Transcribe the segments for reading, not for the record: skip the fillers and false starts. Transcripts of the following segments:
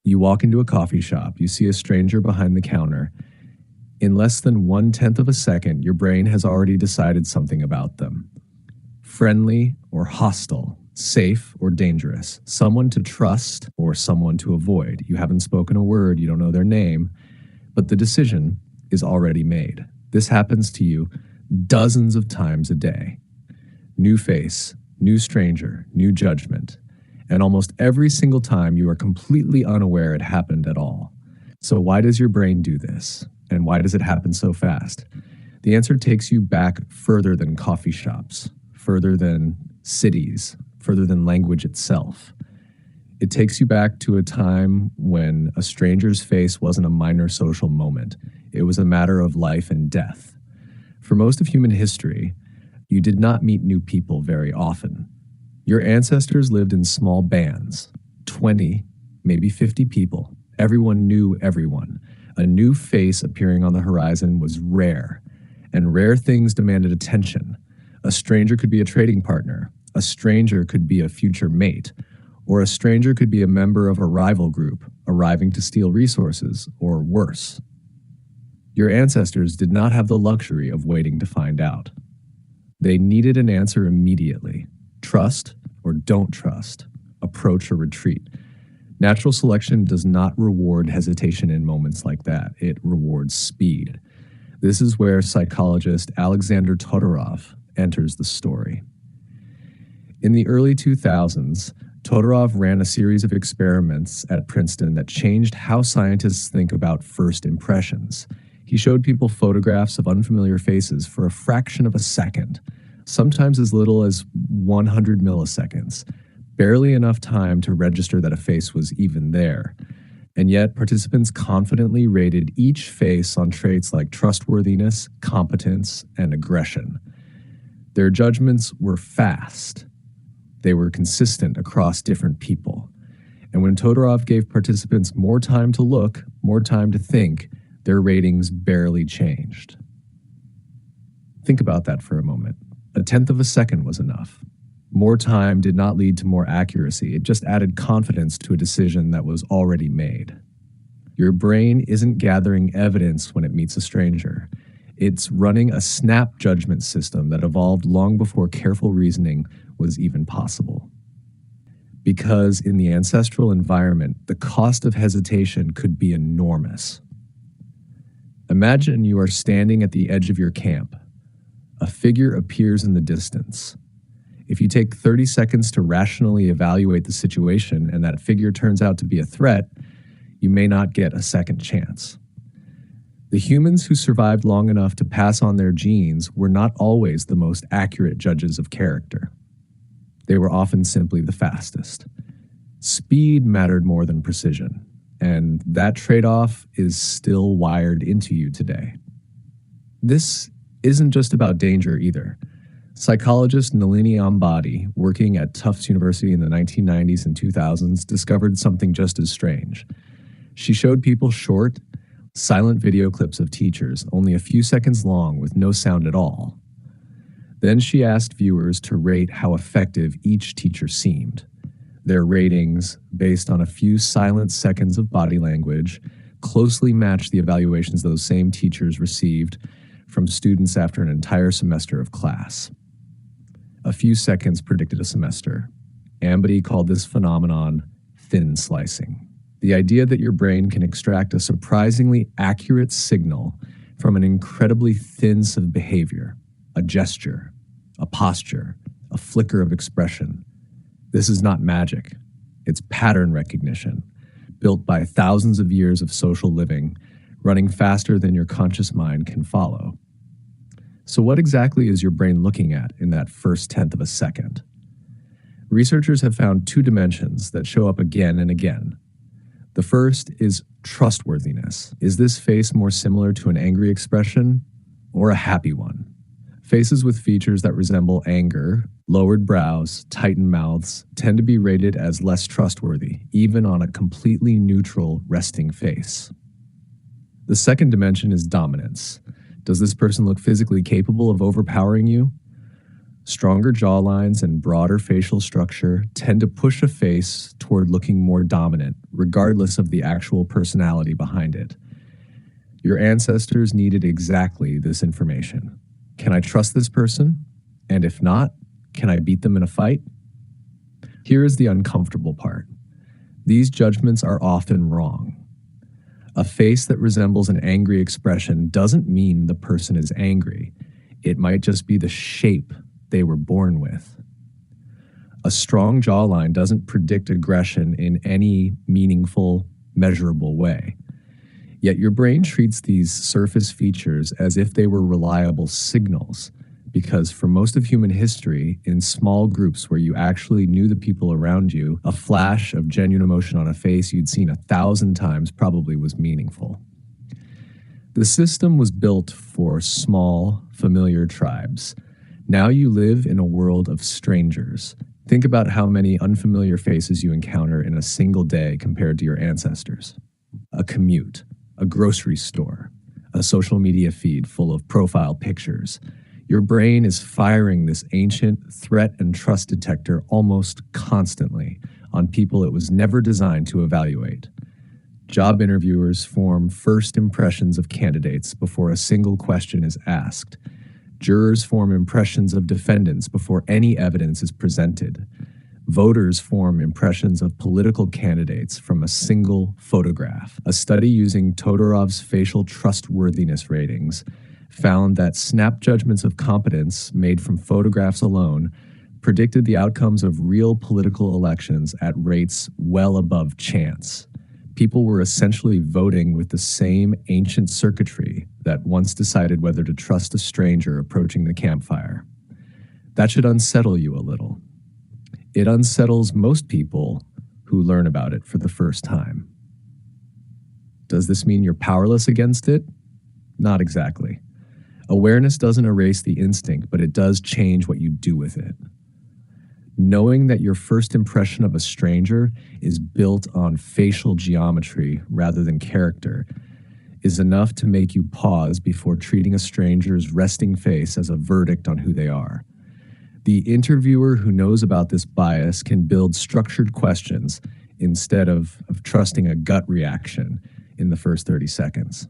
You walk into a coffee shop, you see a stranger behind the counter. In less than 1/10 of a second, your brain has already decided something about them. Friendly or hostile, safe or dangerous, someone to trust or someone to avoid. You haven't spoken a word, you don't know their name, but the decision is already made. This happens to you dozens of times a day. New face, new stranger, new judgment. And almost every single time you are completely unaware it happened at all. So why does your brain do this? And why does it happen so fast? The answer takes you back further than coffee shops, further than cities, further than language itself. It takes you back to a time when a stranger's face wasn't a minor social moment. It was a matter of life and death. For most of human history, you did not meet new people very often. Your ancestors lived in small bands, 20, maybe 50 people. Everyone knew everyone. A new face appearing on the horizon was rare, and rare things demanded attention. A stranger could be a trading partner. A stranger could be a future mate. Or a stranger could be a member of a rival group, arriving to steal resources, or worse. Your ancestors did not have the luxury of waiting to find out. They needed an answer immediately. Trust or don't trust. Approach or retreat. Natural selection does not reward hesitation in moments like that. It rewards speed. This is where psychologist Alexander Todorov enters the story. In the early 2000s, Todorov ran a series of experiments at Princeton that changed how scientists think about first impressions. He showed people photographs of unfamiliar faces for a fraction of a second, sometimes as little as 100 milliseconds. Barely enough time to register that a face was even there. And yet, participants confidently rated each face on traits like trustworthiness, competence, and aggression. Their judgments were fast. They were consistent across different people. And when Todorov gave participants more time to look, more time to think, their ratings barely changed. Think about that for a moment. 1/10 of a second was enough. More time did not lead to more accuracy. It just added confidence to a decision that was already made. Your brain isn't gathering evidence when it meets a stranger. It's running a snap judgment system that evolved long before careful reasoning was even possible. Because in the ancestral environment, the cost of hesitation could be enormous. Imagine you are standing at the edge of your camp. A figure appears in the distance. If you take 30 seconds to rationally evaluate the situation and that figure turns out to be a threat, you may not get a second chance. The humans who survived long enough to pass on their genes were not always the most accurate judges of character. They were often simply the fastest. Speed mattered more than precision, and that trade-off is still wired into you today. This isn't just about danger either. Psychologist Nalini Ambady, working at Tufts University in the 1990s and 2000s, discovered something just as strange. She showed people short, silent video clips of teachers, only a few seconds long with no sound at all. Then she asked viewers to rate how effective each teacher seemed. Their ratings, based on a few silent seconds of body language, closely matched the evaluations those same teachers received from students after an entire semester of class. A few seconds predicted a semester. Ambady called this phenomenon thin slicing. The idea that your brain can extract a surprisingly accurate signal from an incredibly thin set of behavior, a gesture, a posture, a flicker of expression. This is not magic. It's pattern recognition, built by thousands of years of social living, running faster than your conscious mind can follow. So what exactly is your brain looking at in that first 1/10 of a second? Researchers have found two dimensions that show up again and again. The first is trustworthiness. Is this face more similar to an angry expression or a happy one? Faces with features that resemble anger, lowered brows, tightened mouths, tend to be rated as less trustworthy, even on a completely neutral, resting face. The second dimension is dominance. Does this person look physically capable of overpowering you? Stronger jawlines and broader facial structure tend to push a face toward looking more dominant, regardless of the actual personality behind it. Your ancestors needed exactly this information. Can I trust this person? And if not, can I beat them in a fight? Here is the uncomfortable part. These judgments are often wrong. A face that resembles an angry expression doesn't mean the person is angry. It might just be the shape they were born with. A strong jawline doesn't predict aggression in any meaningful, measurable way. Yet your brain treats these surface features as if they were reliable signals, because for most of human history, in small groups where you actually knew the people around you, a flash of genuine emotion on a face you'd seen 1,000 times probably was meaningful. The system was built for small, familiar tribes. Now you live in a world of strangers. Think about how many unfamiliar faces you encounter in a single day compared to your ancestors. A commute, a grocery store, a social media feed full of profile pictures. Your brain is firing this ancient threat and trust detector almost constantly on people it was never designed to evaluate. Job interviewers form first impressions of candidates before a single question is asked. Jurors form impressions of defendants before any evidence is presented. Voters form impressions of political candidates from a single photograph. A study using Todorov's facial trustworthiness ratings found that snap judgments of competence made from photographs alone predicted the outcomes of real political elections at rates well above chance. People were essentially voting with the same ancient circuitry that once decided whether to trust a stranger approaching the campfire. That should unsettle you a little. It unsettles most people who learn about it for the first time. Does this mean you're powerless against it? Not exactly. Awareness doesn't erase the instinct, but it does change what you do with it. Knowing that your first impression of a stranger is built on facial geometry rather than character is enough to make you pause before treating a stranger's resting face as a verdict on who they are. The interviewer who knows about this bias can build structured questions instead of trusting a gut reaction in the first 30 seconds.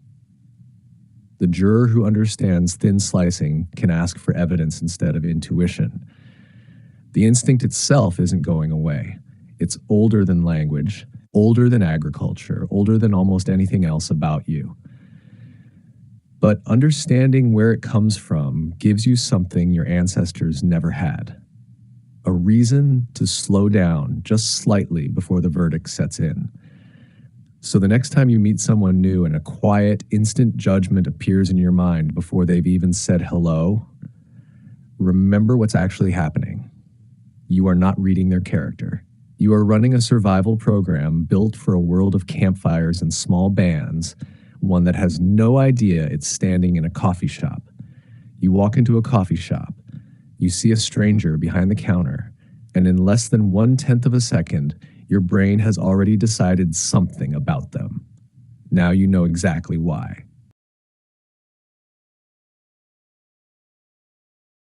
The juror who understands thin slicing can ask for evidence instead of intuition. The instinct itself isn't going away. It's older than language, older than agriculture, older than almost anything else about you. But understanding where it comes from gives you something your ancestors never had. A reason to slow down just slightly before the verdict sets in. So the next time you meet someone new and a quiet, instant judgment appears in your mind before they've even said hello, remember what's actually happening. You are not reading their character. You are running a survival program built for a world of campfires and small bands, one that has no idea it's standing in a coffee shop. You walk into a coffee shop, you see a stranger behind the counter, and in less than 1/10 of a second, your brain has already decided something about them. Now you know exactly why.